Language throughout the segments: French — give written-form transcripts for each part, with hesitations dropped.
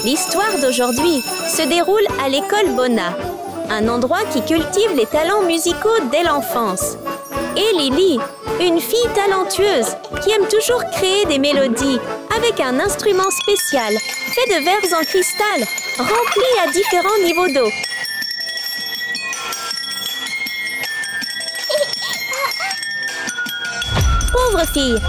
L'histoire d'aujourd'hui se déroule à l'école Bona, un endroit qui cultive les talents musicaux dès l'enfance. Et Lily, une fille talentueuse qui aime toujours créer des mélodies avec un instrument spécial fait de verres en cristal remplis à différents niveaux d'eau. Pauvre fille!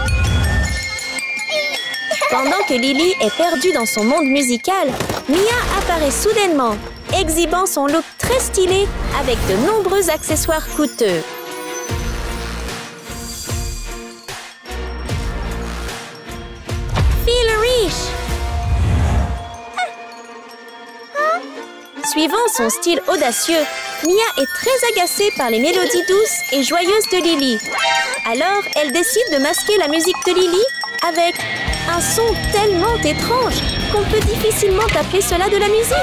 Pendant que Lily est perdue dans son monde musical, Mia apparaît soudainement, exhibant son look très stylé avec de nombreux accessoires coûteux. Feel rich! Suivant son style audacieux, Mia est très agacée par les mélodies douces et joyeuses de Lily. Alors, elle décide de masquer la musique de Lily avec un son tellement étrange qu'on peut difficilement appeler cela de la musique.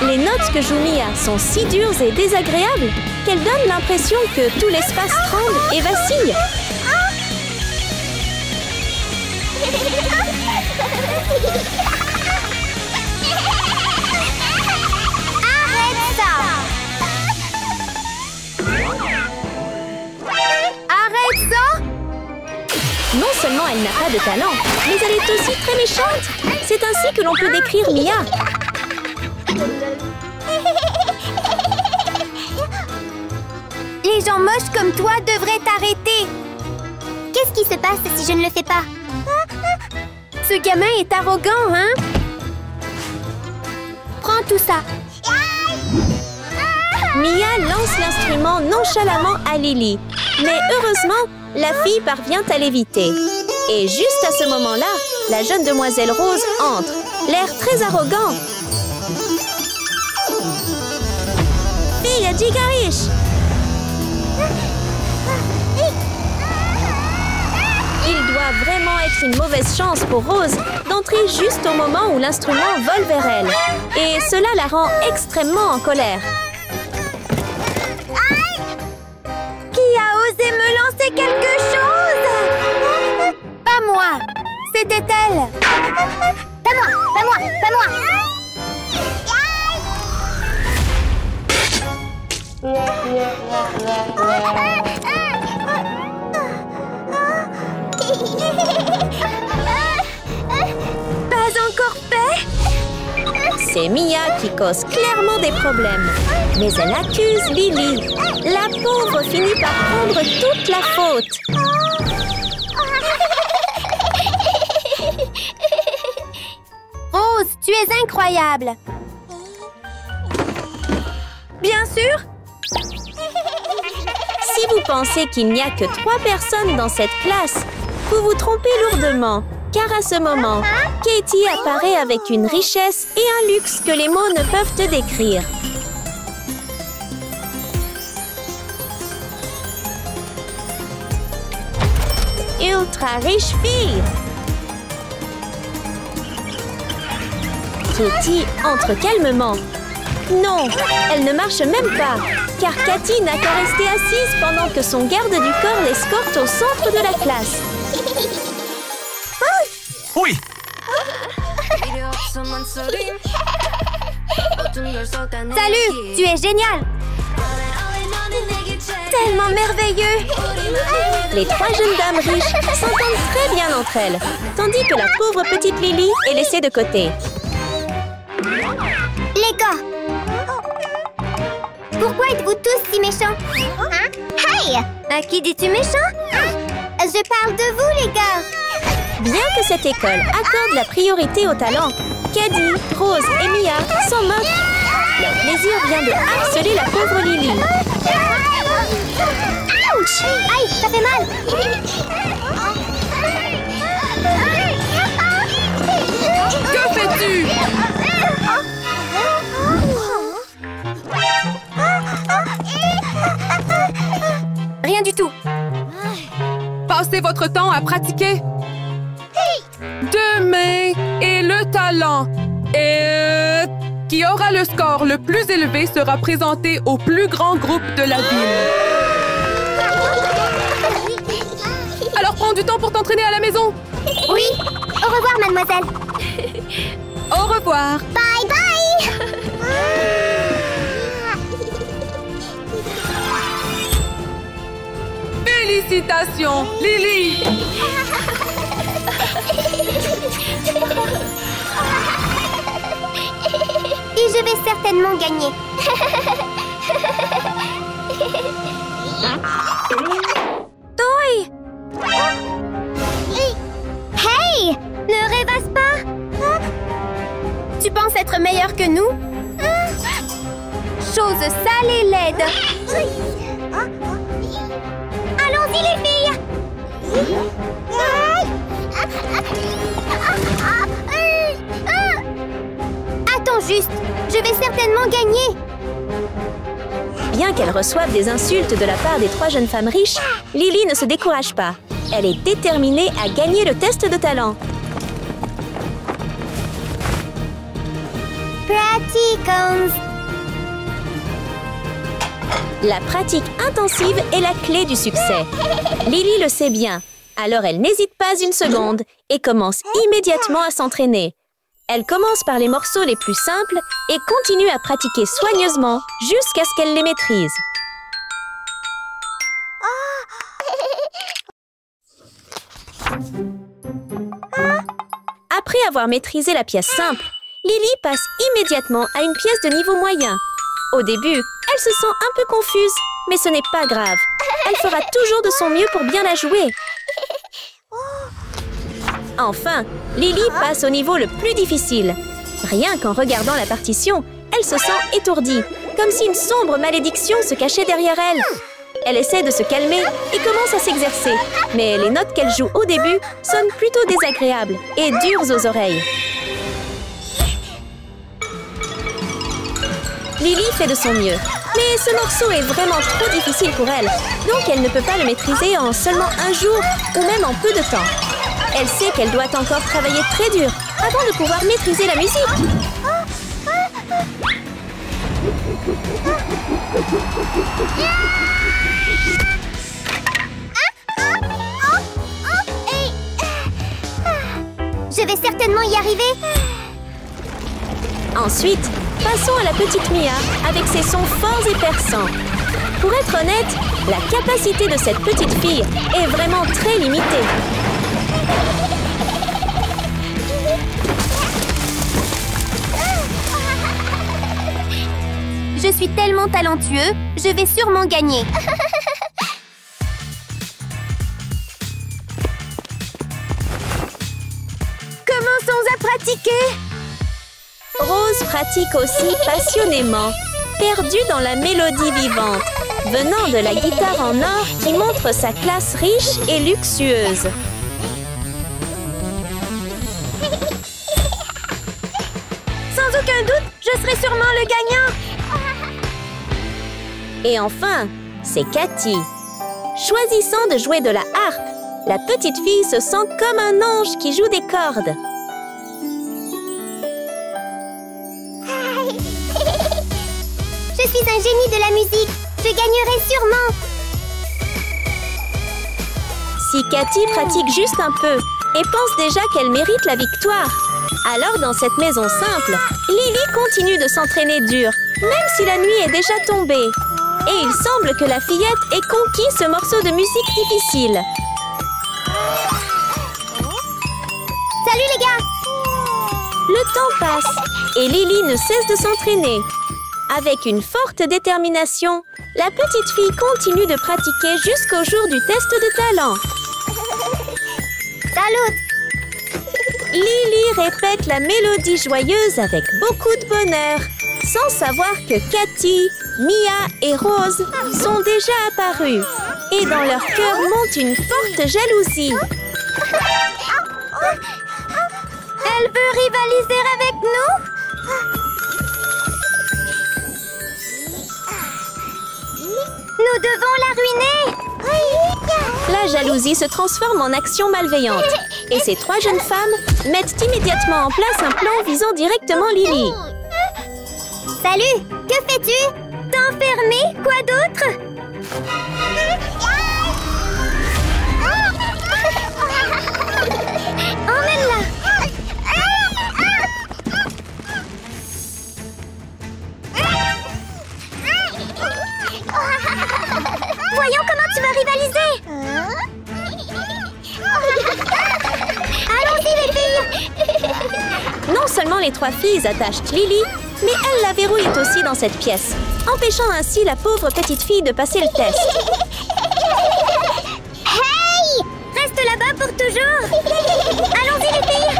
Les notes que joue Mia sont si dures et désagréables qu'elles donnent l'impression que tout l'espace tremble et vacille. Arrête ça! Arrête ça! Non seulement elle n'a pas de talent, mais elle est aussi très méchante. C'est ainsi que l'on peut décrire Mia. Les gens moches comme toi devraient t'arrêter. Qu'est-ce qui se passe si je ne le fais pas? Ce gamin est arrogant, hein? Prends tout ça. Mia lance l'instrument nonchalamment à Lily. Mais heureusement, la fille parvient à l'éviter. Et juste à ce moment-là, la jeune demoiselle Rose entre, l'air très arrogant. Fille Gigarish! Il doit vraiment être une mauvaise chance pour Rose d'entrer juste au moment où l'instrument vole vers elle. Et cela la rend extrêmement en colère. Qui a osé me lancer quelque chose? Pas moi. C'était elle. Pas moi, pas moi, pas moi. Pas encore fait? C'est Mia qui cause clairement des problèmes. Mais elle accuse Lily. La pauvre finit par prendre toute la faute. Rose, tu es incroyable. Bien sûr. Si vous pensez qu'il n'y a que 3 personnes dans cette classe, vous vous trompez lourdement. Car à ce moment, Katie apparaît avec une richesse et un luxe que les mots ne peuvent te décrire. Ultra riche fille! Katie entre calmement. Non, elle ne marche même pas, car Katie n'a qu'à rester assise pendant que son garde du corps l'escorte au centre de la classe. Oui! Salut, tu es génial. Tellement merveilleux! Les 3 jeunes dames riches s'entendent très bien entre elles, tandis que la pauvre petite Lily est laissée de côté. Les gars, pourquoi êtes-vous tous si méchants? Hein? Hey! À qui dis-tu méchant? Je parle de vous, les gars. Bien que cette école accorde la priorité au talent, Caddy, Rose et Mia s'en moquent. Leur plaisir vient de harceler la pauvre Lily. Ouch! Aïe, ça fait mal. Que fais-tu? Rien du tout. Passez votre temps à pratiquer. 2 mains et le talent. Et qui aura le score le plus élevé sera présenté au plus grand groupe de la ville. Alors prends du temps pour t'entraîner à la maison. Oui, au revoir, mademoiselle. Au revoir. Bye bye. Félicitations, Lily. Et je vais certainement gagner. Toy! Hey! Ne rêvasse pas! Tu penses être meilleur que nous? Chose sale et laide! Allons-y les filles! Attends juste, je vais certainement gagner! Bien qu'elle reçoive des insultes de la part des 3 jeunes femmes riches, Lily ne se décourage pas. Elle est déterminée à gagner le test de talent. Pratiquons! La pratique intensive est la clé du succès. Lily le sait bien, alors elle n'hésite pas une seconde et commence immédiatement à s'entraîner. Elle commence par les morceaux les plus simples et continue à pratiquer soigneusement jusqu'à ce qu'elle les maîtrise. Après avoir maîtrisé la pièce simple, Lily passe immédiatement à une pièce de niveau moyen. Au début, elle se sent un peu confuse, mais ce n'est pas grave. Elle fera toujours de son mieux pour bien la jouer. Enfin, Lily passe au niveau le plus difficile. Rien qu'en regardant la partition, elle se sent étourdie, comme si une sombre malédiction se cachait derrière elle. Elle essaie de se calmer et commence à s'exercer, mais les notes qu'elle joue au début sonnent plutôt désagréables et dures aux oreilles. Lily fait de son mieux, mais ce morceau est vraiment trop difficile pour elle, donc elle ne peut pas le maîtriser en seulement un jour ou même en peu de temps. Elle sait qu'elle doit encore travailler très dur avant de pouvoir maîtriser la musique. Je vais certainement y arriver. Ensuite, passons à la petite Mia avec ses sons forts et perçants. Pour être honnête, la capacité de cette petite fille est vraiment très limitée. Je suis tellement talentueux, je vais sûrement gagner. Commençons à pratiquer. Rose pratique aussi passionnément, perdue dans la mélodie vivante, venant de la guitare en or qui montre sa classe riche et luxueuse. Sans aucun doute, je serai sûrement le gagnant. Et enfin, c'est Cathy. Choisissant de jouer de la harpe, la petite fille se sent comme un ange qui joue des cordes. Je suis un génie de la musique. Je gagnerai sûrement. Si Cathy pratique juste un peu et pense déjà qu'elle mérite la victoire, alors dans cette maison simple, Lily continue de s'entraîner dur, même si la nuit est déjà tombée. Et il semble que la fillette ait conquis ce morceau de musique difficile. Salut les gars! Le temps passe et Lily ne cesse de s'entraîner. Avec une forte détermination, la petite fille continue de pratiquer jusqu'au jour du test de talent. Salut! Lily répète la mélodie joyeuse avec beaucoup de bonheur, sans savoir que Cathy, Mia et Rose sont déjà apparues. Et dans leur cœur monte une forte jalousie. Elle veut rivaliser avec nous? Nous devons la ruiner! La jalousie se transforme en action malveillante. Et ces 3 jeunes femmes mettent immédiatement en place un plan visant directement Lily. Salut! Que fais-tu? T'enfermer? Quoi d'autre? Emmène-la! les 3 filles attachent Lily, mais elles la verrouillent aussi dans cette pièce, empêchant ainsi la pauvre petite fille de passer le test. Hey! Reste là-bas pour toujours! Allons-y les filles!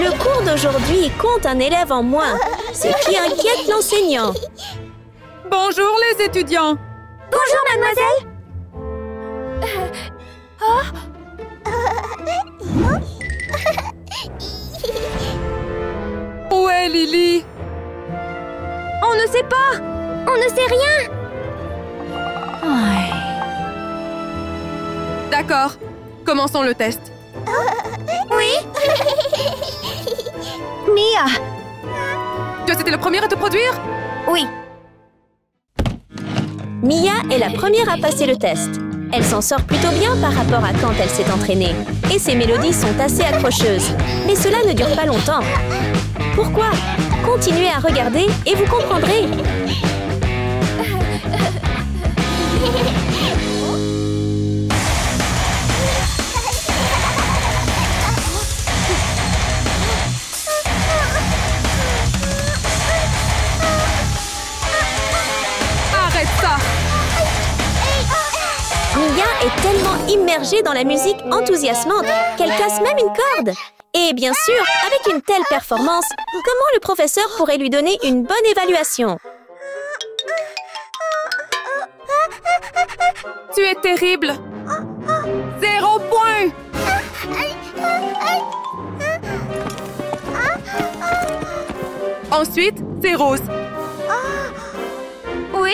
Le cours d'aujourd'hui compte un élève en moins, ce qui inquiète l'enseignant. Bonjour les étudiants! Bonjour mademoiselle! Où est Lily? On ne sait pas! On ne sait rien! D'accord, commençons le test. Oui? Mia! Tu as été le premier à te produire? Oui. Mia est la première à passer le test. Elle s'en sort plutôt bien par rapport à quand elle s'est entraînée. Et ses mélodies sont assez accrocheuses. Mais cela ne dure pas longtemps. Pourquoi? Continuez à regarder et vous comprendrez. Arrête ça! Mia est tellement immergée dans la musique enthousiasmante qu'elle casse même une corde. Et bien sûr, avec une telle performance, comment le professeur pourrait lui donner une bonne évaluation? Tu es terrible! 0 point! Ensuite, c'est Rose. Oui?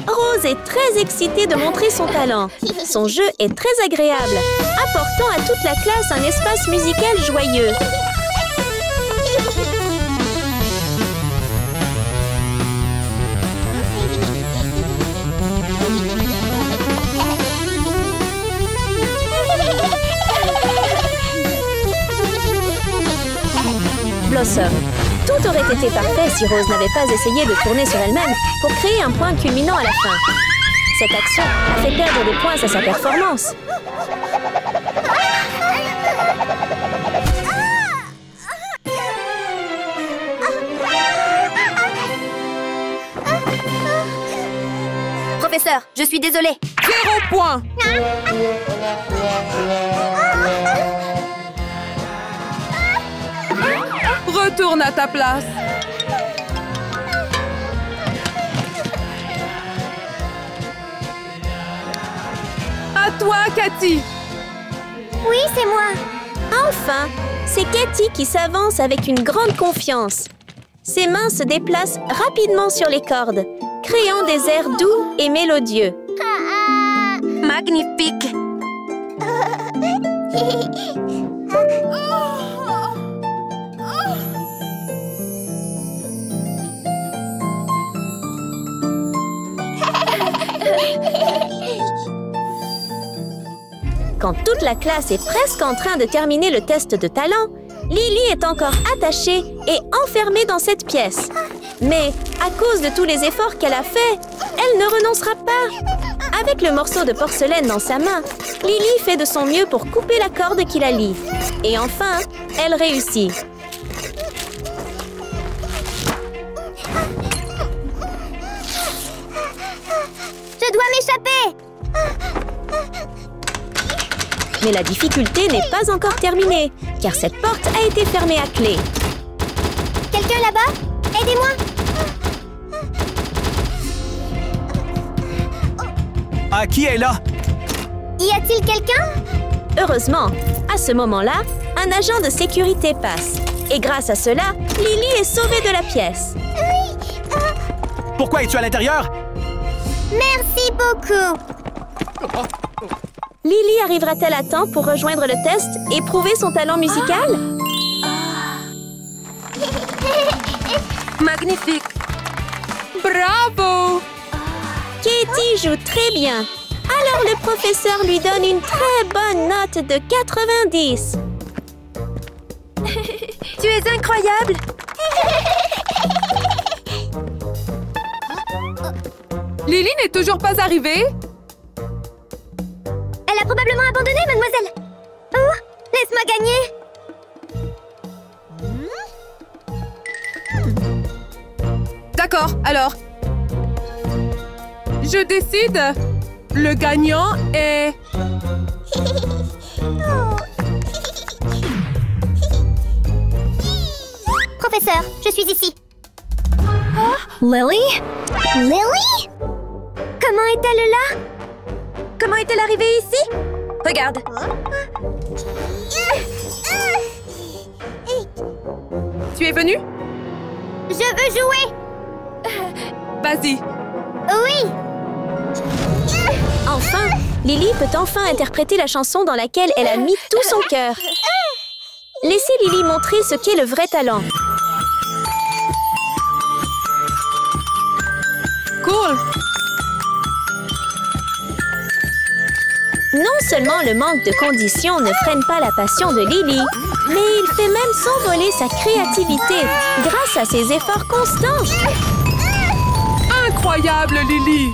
Rose est très excitée de montrer son talent. Son jeu est très agréable, apportant à toute la classe un espace musical joyeux. Blossom. Tout aurait été parfait si Rose n'avait pas essayé de tourner sur elle-même pour créer un point culminant à la fin. Cette action a fait perdre des points à sa performance. Professeur, je suis désolée. 0 point! Retourne à ta place. À toi, Cathy. Oui, c'est moi. Enfin, c'est Cathy qui s'avance avec une grande confiance. Ses mains se déplacent rapidement sur les cordes, créant des airs doux et mélodieux. Magnifique. Quand toute la classe est presque en train de terminer le test de talent, Lily est encore attachée et enfermée dans cette pièce. Mais à cause de tous les efforts qu'elle a faits, elle ne renoncera pas. Avec le morceau de porcelaine dans sa main, Lily fait de son mieux pour couper la corde qui la lie. Et enfin, elle réussit. Je dois m'échapper. Mais la difficulté n'est pas encore terminée, car cette porte a été fermée à clé. Quelqu'un là-bas? Aidez-moi. Ah, qui est là? Y a-t-il quelqu'un? Heureusement, à ce moment-là, un agent de sécurité passe. Et grâce à cela, Lily est sauvée de la pièce. Pourquoi es-tu à l'intérieur? Merci beaucoup. Lily arrivera-t-elle à temps pour rejoindre le test et prouver son talent musical? Magnifique! Bravo! Katie joue très bien. Alors le professeur lui donne une très bonne note de 90. Tu es incroyable. Lily n'est toujours pas arrivée? Elle a probablement abandonné, mademoiselle. Oh, laisse-moi gagner. D'accord, alors... Je décide. Le gagnant est... Professeur, je suis ici. Lily? Lily? Comment est-elle là? Comment est-elle arrivée ici? Regarde. Tu es venu? Je veux jouer. Vas-y. Oui. Enfin, Lily peut enfin interpréter la chanson dans laquelle elle a mis tout son cœur. Laissez Lily montrer ce qu'est le vrai talent. Cool. Non seulement le manque de conditions ne freine pas la passion de Lily, mais il fait même s'envoler sa créativité grâce à ses efforts constants. Incroyable, Lily!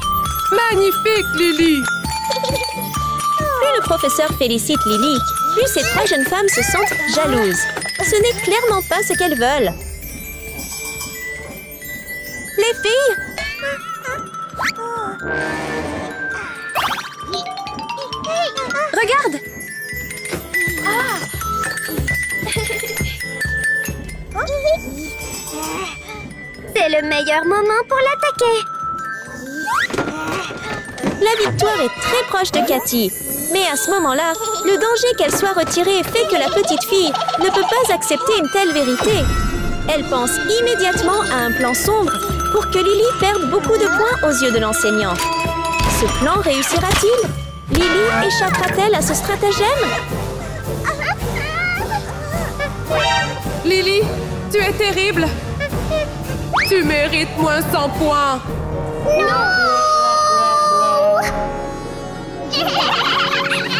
Magnifique, Lily! Plus le professeur félicite Lily, plus ces trois jeunes femmes se sentent jalouses. Ce n'est clairement pas ce qu'elles veulent. Les filles! Regarde! C'est le meilleur moment pour l'attaquer. La victoire est très proche de Cathy. Mais à ce moment-là, le danger qu'elle soit retirée fait que la petite fille ne peut pas accepter une telle vérité. Elle pense immédiatement à un plan sombre pour que Lily perde beaucoup de points aux yeux de l'enseignant. Ce plan réussira-t-il? Lily échappera-t-elle à ce stratagème? Lily, tu es terrible! Tu mérites moins 100 points!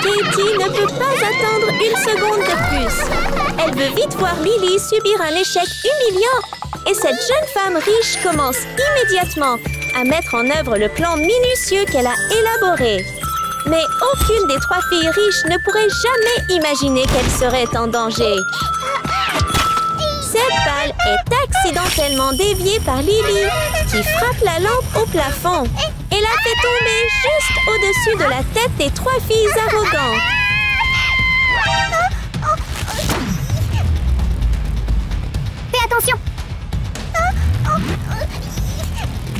Katie ne peut pas attendre une seconde de plus. Elle veut vite voir Lily subir un échec humiliant. Et cette jeune femme riche commence immédiatement à mettre en œuvre le plan minutieux qu'elle a élaboré. Mais aucune des trois filles riches ne pourrait jamais imaginer qu'elle serait en danger. Cette balle est accidentellement déviée par Lily, qui frappe la lampe au plafond et la fait tomber juste au-dessus de la tête des trois filles arrogantes. Fais attention.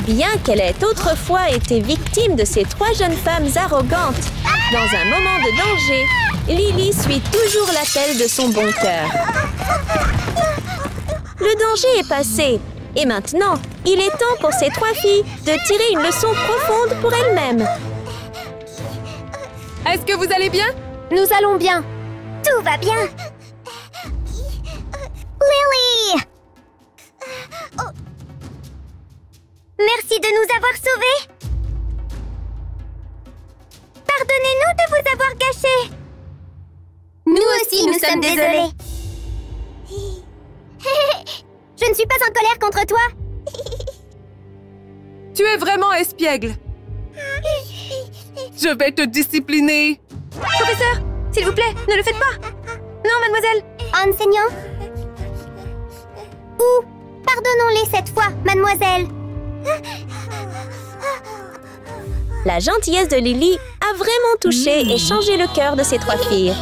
Bien qu'elle ait autrefois été victime de ces trois jeunes femmes arrogantes, dans un moment de danger, Lily suit toujours l'appel de son bon cœur. Le danger est passé, et maintenant, il est temps pour ces trois filles de tirer une leçon profonde pour elles-mêmes. Est-ce que vous allez bien? Nous allons bien. Tout va bien. Lily! Merci de nous avoir sauvés. Pardonnez-nous de vous avoir gâchés. Nous aussi, nous sommes désolés. Je ne suis pas en colère contre toi. Tu es vraiment espiègle. Je vais te discipliner. Professeur, s'il vous plaît, ne le faites pas. Non, mademoiselle. Enseignant? Ou pardonnons-les cette fois, mademoiselle. La gentillesse de Lily a vraiment touché et changé le cœur de ces trois filles.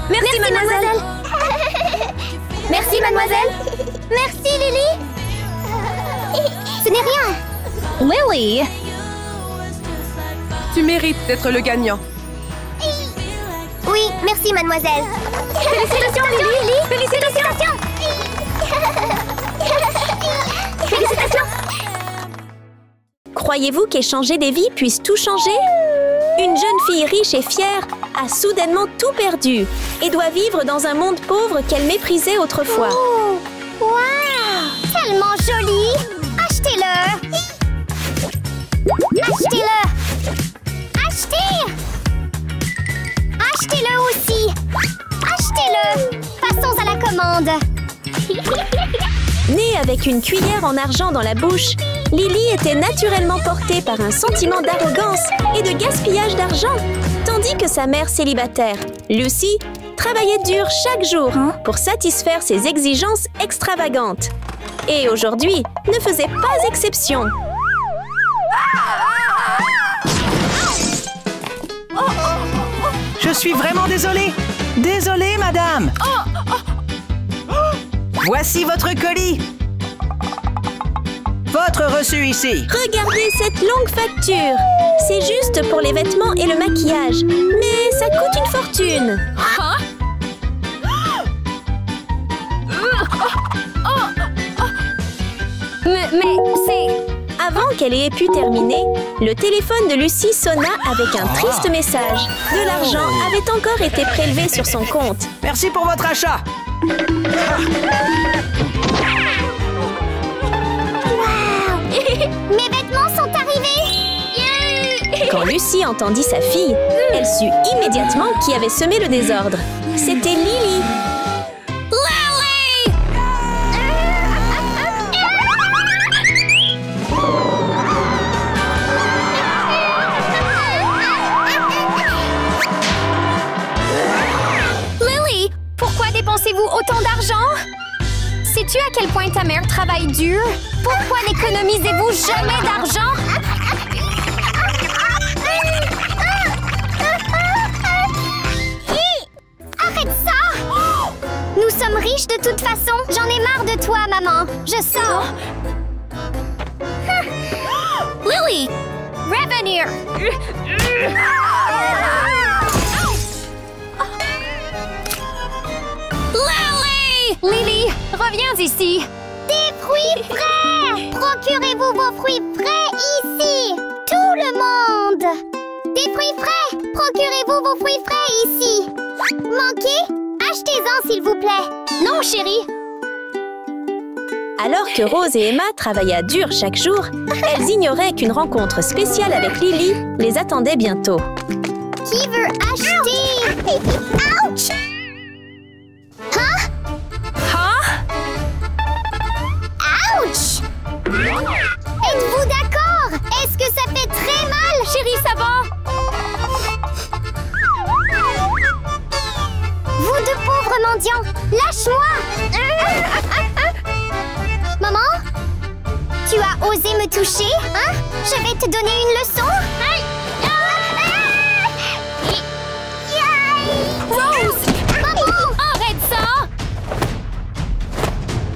Merci, mademoiselle. Merci, mademoiselle. Merci, Lily. Ce n'est rien. Lily. Tu mérites d'être le gagnant. Oui, merci, mademoiselle. Félicitations, Lily. Félicitations. Félicitations. Croyez-vous qu'échanger des vies puisse tout changer? Une jeune fille riche et fière a soudainement tout perdu et doit vivre dans un monde pauvre qu'elle méprisait autrefois. Oh, wow! Tellement joli! Achetez-le! Achetez-le! Achetez! Achetez-le aussi! Achetez-le! Passons à la commande! Née avec une cuillère en argent dans la bouche, Lily était naturellement portée par un sentiment d'arrogance et de gaspillage d'argent, tandis que sa mère célibataire, Lucy, travaillait dur chaque jour pour satisfaire ses exigences extravagantes. Et aujourd'hui ne faisait pas exception. Je suis vraiment désolée. Désolée, madame. Voici votre colis. Votre reçu ici. Regardez cette longue facture. C'est juste pour les vêtements et le maquillage. Mais ça coûte une fortune. Mais c'est... Avant qu'elle ait pu terminer, le téléphone de Lucie sonna avec un triste message. De l'argent avait encore été prélevé sur son compte. Merci pour votre achat. Mes vêtements sont arrivés! Quand Lucie entendit sa fille, elle sut immédiatement qui avait semé le désordre. C'était Lily. Lily, pourquoi dépensez-vous autant d'argent? Sais-tu à quel point ta mère travaille dur? Pourquoi n'économisez-vous jamais d'argent? Arrête ça! Nous sommes riches de toute façon. J'en ai marre de toi, maman. Je sors. Lily! Revenir! Lily, reviens ici. Des fruits frais! Procurez-vous vos fruits frais ici! Tout le monde! Des fruits frais! Procurez-vous vos fruits frais ici! Manquez? Achetez-en, s'il vous plaît! Non, chérie! Alors que Rose et Emma travaillaient dur chaque jour, elles ignoraient qu'une rencontre spéciale avec Lily les attendait bientôt. Qui veut acheter? Ouch! Ouch! Êtes-vous d'accord? Est-ce que ça fait très mal? Chérie, ça va? Vous deux pauvres mendiants, lâche-moi! Maman? Tu as osé me toucher, hein? Je vais te donner une leçon. Rose! Maman! Arrête ça!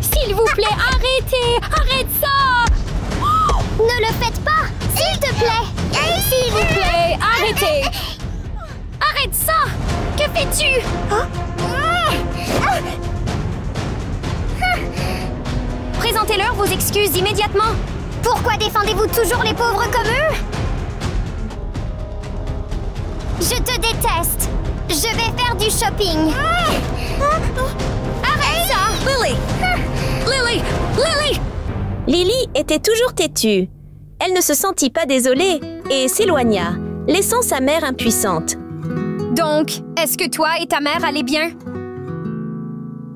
S'il vous plaît, arrêtez! Arrête ça! Ne le faites pas! S'il te plaît! S'il vous plaît, arrêtez! Arrête ça! Que fais-tu? Présentez-leur vos excuses immédiatement! Pourquoi défendez-vous toujours les pauvres comme eux? Je te déteste! Je vais faire du shopping! Arrête ça! Lily! Lily! Lily! Lily était toujours têtue. Elle ne se sentit pas désolée et s'éloigna, laissant sa mère impuissante. Donc, est-ce que toi et ta mère allez bien?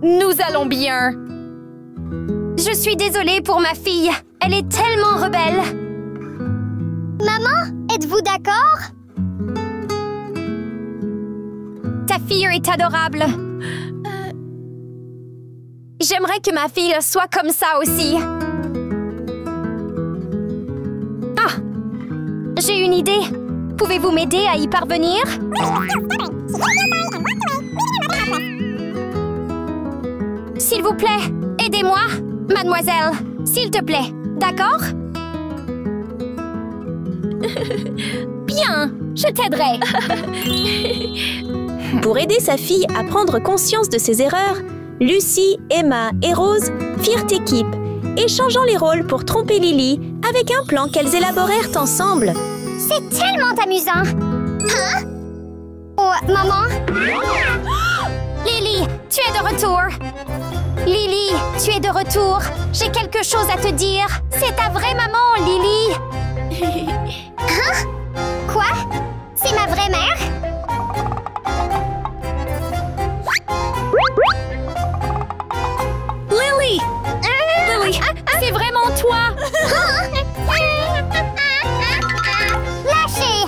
Nous allons bien. Je suis désolée pour ma fille. Elle est tellement rebelle. Maman, êtes-vous d'accord? Ta fille est adorable. J'aimerais que ma fille soit comme ça aussi. Ah! J'ai une idée. Pouvez-vous m'aider à y parvenir? S'il vous plaît, aidez-moi, mademoiselle. S'il te plaît, d'accord? Bien, je t'aiderai. Pour aider sa fille à prendre conscience de ses erreurs, Lucie, Emma et Rose firent équipe, échangeant les rôles pour tromper Lily avec un plan qu'elles élaborèrent ensemble. C'est tellement amusant. Hein? Oh, maman? Lily, tu es de retour. Lily, tu es de retour. J'ai quelque chose à te dire. C'est ta vraie maman, Lily. Hein? Quoi? C'est ma vraie mère? Lily! Lily, c'est vraiment toi! Lâchez!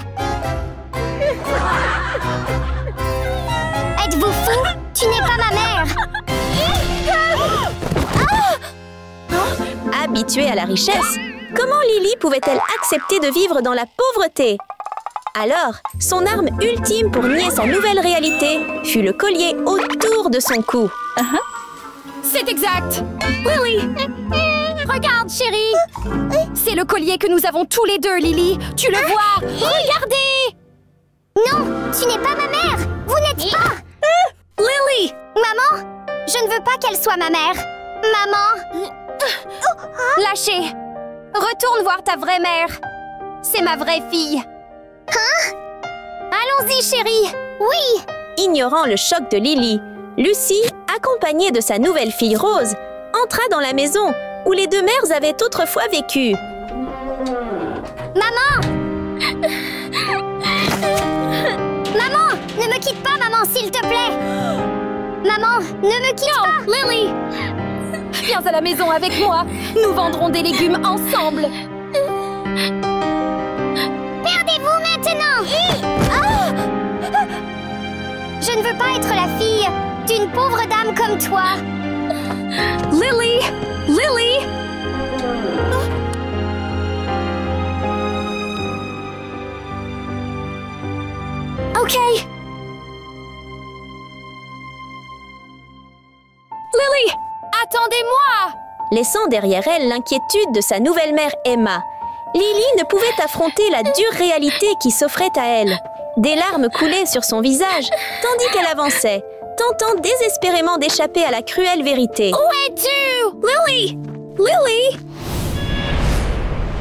Êtes-vous fou? Tu n'es pas ma mère! habituée à la richesse, comment Lily pouvait-elle accepter de vivre dans la pauvreté? Alors, son arme ultime pour nier sa nouvelle réalité fut le collier autour de son cou. C'est exact! Lily! Regarde, chérie! C'est le collier que nous avons tous les deux, Lily! Tu le vois! Regardez! Non, tu n'es pas ma mère! Vous n'êtes pas! Lily! Maman, je ne veux pas qu'elle soit ma mère! Maman! Lâchez! Retourne voir ta vraie mère! C'est ma vraie fille! Hein? Allons-y, chérie! Oui! Ignorant le choc de Lily, Lucy, accompagnée de sa nouvelle fille Rose, entra dans la maison où les deux mères avaient autrefois vécu. Maman! Maman! Ne me quitte pas, maman, s'il te plaît! Maman, ne me quitte pas! Lily! Viens à la maison avec moi! Nous vendrons des légumes ensemble! Perdez-vous maintenant! Ah! Je ne veux pas être la fille d'une pauvre dame comme toi! Lily! Lily! OK! Lily! Attendez-moi! Laissant derrière elle l'inquiétude de sa nouvelle mère Emma, Lily ne pouvait affronter la dure réalité qui s'offrait à elle. Des larmes coulaient sur son visage, tandis qu'elle avançait, tentant désespérément d'échapper à la cruelle vérité. Où es-tu? Lily! Lily!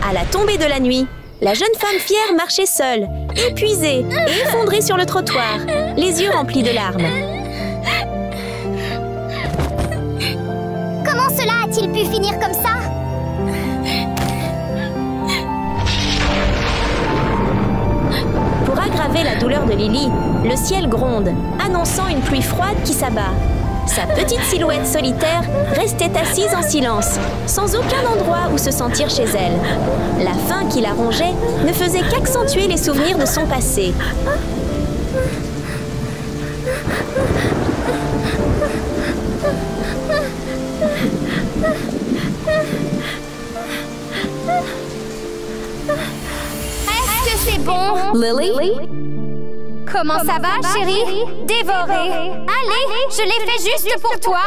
À la tombée de la nuit, la jeune femme fière marchait seule, épuisée et effondrée sur le trottoir, les yeux remplis de larmes. Comment cela a-t-il pu finir comme ça? Pour aggraver la douleur de Lily, le ciel gronde, annonçant une pluie froide qui s'abat. Sa petite silhouette solitaire restait assise en silence, sans aucun endroit où se sentir chez elle. La faim qui la rongeait ne faisait qu'accentuer les souvenirs de son passé. Est-ce que c'est bon, Lily? Comment ça va, chérie? Dévoré. Allez, je l'ai fait juste pour toi.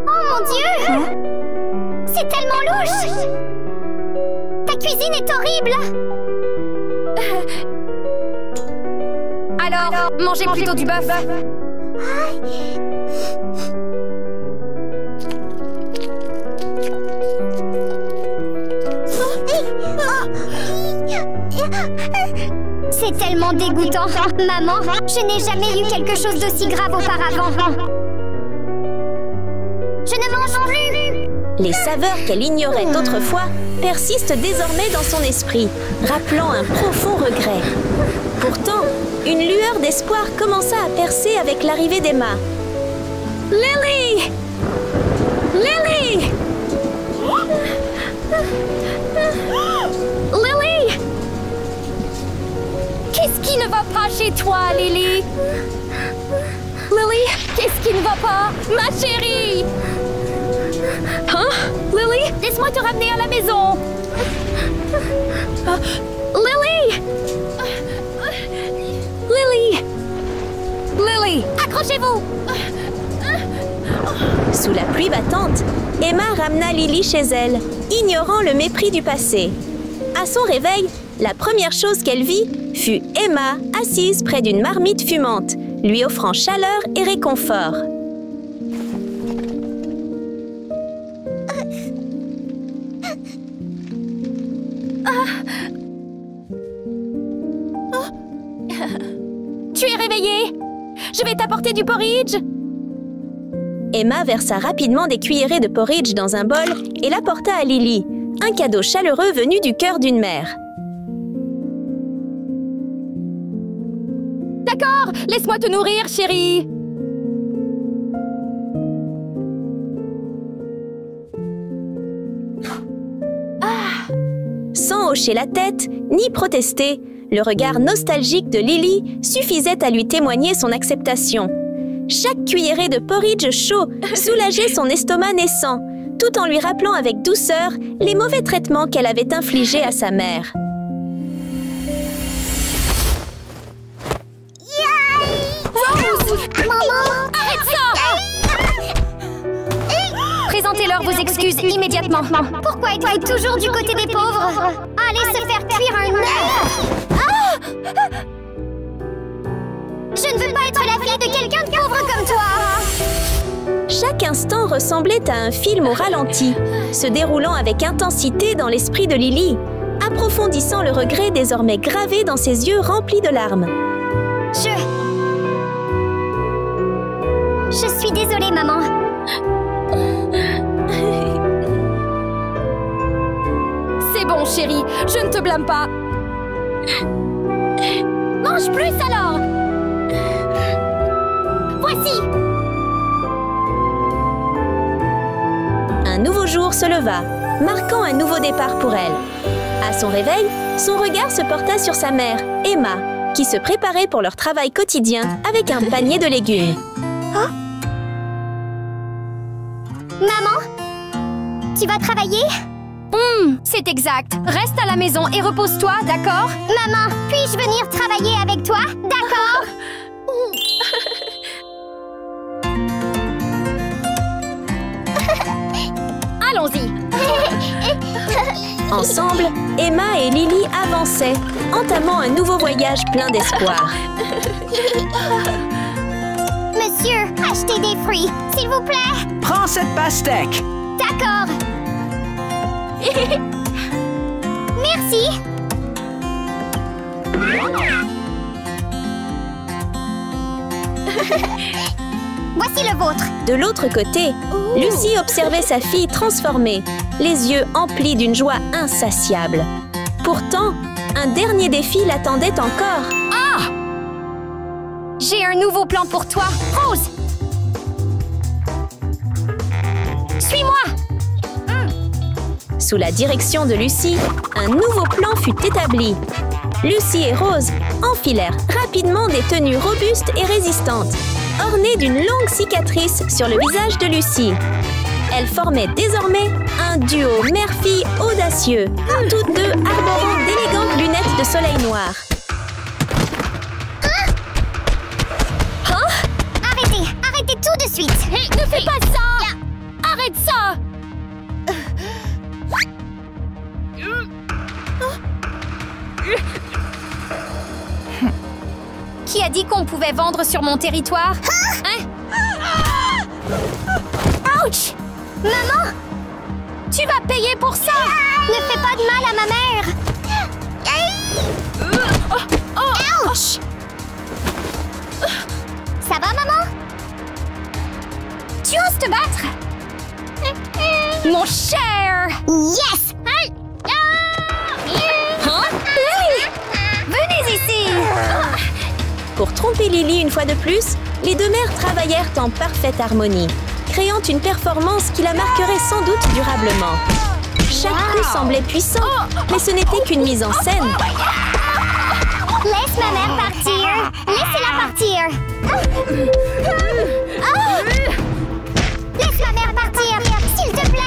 Oh mon Dieu! C'est tellement louche! Ta cuisine est horrible! Alors, mangez plutôt du bœuf. C'est tellement dégoûtant. Maman, je n'ai jamais eu quelque chose d'aussi grave auparavant. Je ne mange plus. Les saveurs qu'elle ignorait autrefois persistent désormais dans son esprit, rappelant un profond regret. Pourtant, une lueur d'espoir commença à percer avec l'arrivée d'Emma. Lily! Lily! Lily! Qu'est-ce qui ne va pas chez toi, Lily? Lily, qu'est-ce qui ne va pas? Ma chérie! Hein? Lily, laisse-moi te ramener à la maison! Lily! Lily! Lily, accrochez-vous! Sous la pluie battante, Emma ramena Lily chez elle, ignorant le mépris du passé. À son réveil, la première chose qu'elle vit fut Emma assise près d'une marmite fumante, lui offrant chaleur et réconfort. Tu es réveillée? Je vais t'apporter du porridge. Emma versa rapidement des cuillerées de porridge dans un bol et l'apporta à Lily, un cadeau chaleureux venu du cœur d'une mère. D'accord, laisse-moi te nourrir, chérie. Sans hocher la tête, ni protester, Le regard nostalgique de Lily suffisait à lui témoigner son acceptation. Chaque cuillerée de porridge chaud soulageait son estomac naissant, tout en lui rappelant avec douceur les mauvais traitements qu'elle avait infligés à sa mère. Rose! Maman! Arrête ça! Présentez-leur vos excuses immédiatement. Pourquoi êtes-vous toujours du côté des pauvres? Allez se faire cuire un œuf! Je ne veux pas être la fille de quelqu'un de pauvre comme toi! Chaque instant ressemblait à un film au ralenti, se déroulant avec intensité dans l'esprit de Lily, approfondissant le regret désormais gravé dans ses yeux remplis de larmes. Je suis désolée, maman. C'est bon, chérie, je ne te blâme pas. Mange plus alors! Voici! Un nouveau jour se leva, marquant un nouveau départ pour elle. À son réveil, son regard se porta sur sa mère, Emma, qui se préparait pour leur travail quotidien avec un panier de légumes. Oh. Maman? Tu vas travailler? C'est exact. Reste à la maison et repose-toi, d'accord? Maman, puis-je venir travailler avec toi? D'accord? Allons-y. Ensemble, Emma et Lily avançaient, entamant un nouveau voyage plein d'espoir. Monsieur, achetez des fruits, s'il vous plaît. Prends cette pastèque. D'accord. Merci. Voici le vôtre. De l'autre côté, Lucie observait sa fille transformée, les yeux emplis d'une joie insatiable. Pourtant, un dernier défi l'attendait encore. Ah! J'ai un nouveau plan pour toi, Rose! Suis-moi! Sous la direction de Lucie, un nouveau plan fut établi. Lucie et Rose enfilèrent rapidement des tenues robustes et résistantes, ornées d'une longue cicatrice sur le visage de Lucie. Elles formaient désormais un duo mère-fille audacieux, toutes deux arborant d'élégantes lunettes de soleil noir. Arrêtez tout de suite. Ne fais pas ça! Arrête ça! Qui a dit qu'on pouvait vendre sur mon territoire? Hein? Ouch! Maman! Tu vas payer pour ça! Ne fais pas de mal à ma mère! Ouch! Ça va, maman? Tu oses te battre? Mon cher! Yes! Hein? Venez ici! Pour tromper Lily une fois de plus, les deux mères travaillèrent en parfaite harmonie, créant une performance qui la marquerait sans doute durablement. Chaque coup semblait puissant, mais ce n'était qu'une mise en scène. Laisse ma mère partir! Laissez-la partir! Laisse ma mère partir! S'il te plaît!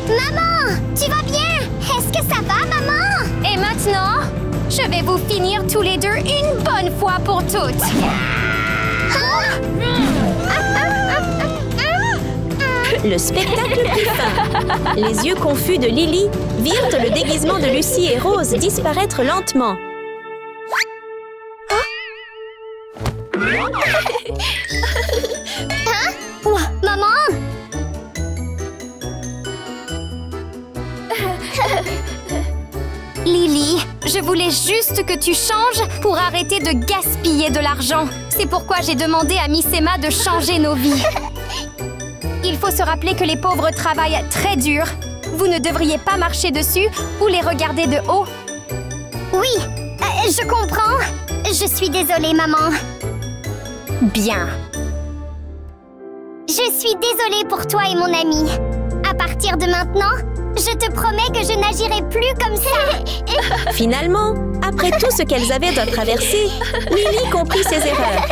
Maman! Tu vas bien? Est-ce que ça va, maman? Et maintenant, je vais vous finir tous les deux une bonne fois pour toutes. Le spectacle prit fin. Les yeux confus de Lily virent le déguisement de Lucie et Rose disparaître lentement. Maman! Lily, je voulais juste que tu changes pour arrêter de gaspiller de l'argent. C'est pourquoi j'ai demandé à Miss Emma de changer nos vies. Il faut se rappeler que les pauvres travaillent très dur. Vous ne devriez pas marcher dessus ou les regarder de haut. Oui, Je comprends. Je suis désolée, maman. Bien. Je suis désolée pour toi et mon ami. À partir de maintenant, je te promets que je n'agirai plus comme ça. Finalement, après tout ce qu'elles avaient à traverser, Lily comprit ses erreurs.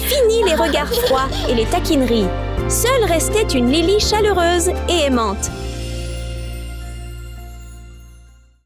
Fini les regards froids et les taquineries. Seule restait une Lily chaleureuse et aimante.